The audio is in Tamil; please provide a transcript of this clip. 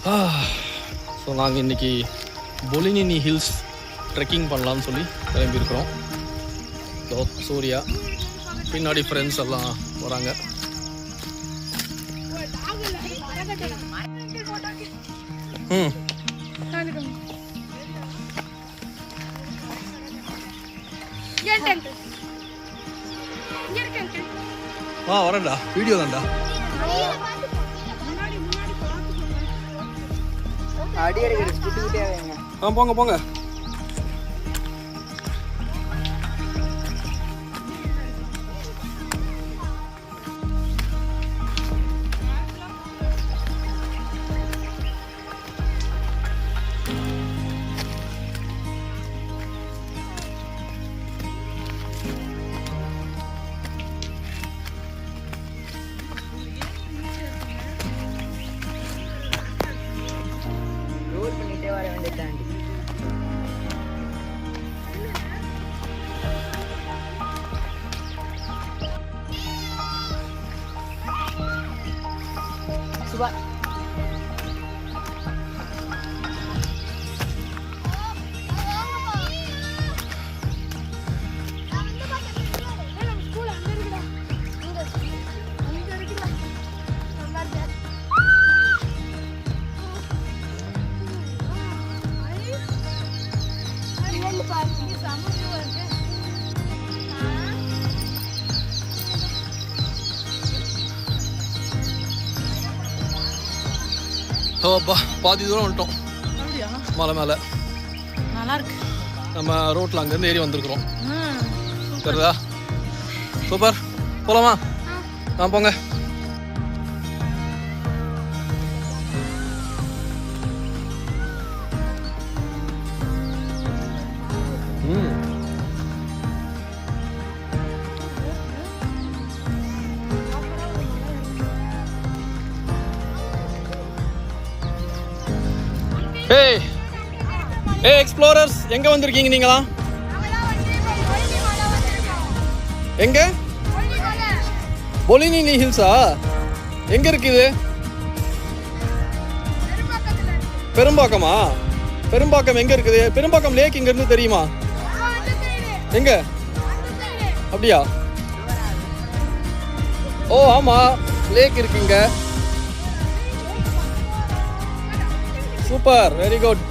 ஸோ நாங்கள் இன்றைக்கி பொலினினி ஹில்ஸ் ட்ரெக்கிங் பண்ணலான்னு சொல்லி கிளம்பியிருக்கிறோம். ஸோ சூர்யா பின்னாடி ஃப்ரெண்ட்ஸ் எல்லாம் வராங்க. வரேன்டா, வீடியோ தான்டா. போங்க போங்க. சுபா அப்பா பாதி தூரம் வந்துட்டோம் மலை மேலே. நல்லா இருக்கு. நம்ம ரோட்டில் அங்கேருந்து ஏறி வந்திருக்கிறோம். சரிதா? சூப்பர். போகலாமா? போங்க. ஏய் எக்ஸ்ப்ளோரர்ஸ், எங்க வந்திருக்கீங்க நீங்களா? எங்க? பொலினினி ஹில்ஸா? எங்க இருக்குது? பெரும்பாக்கமா? பெரும்பாக்கம் எங்க இருக்குது? பெரும்பாக்கம் லேக் இங்க இருந்து தெரியுமா? எங்க? அப்படியா? ஓ ஆமா, லேக் இருக்குங்க. Super, very good.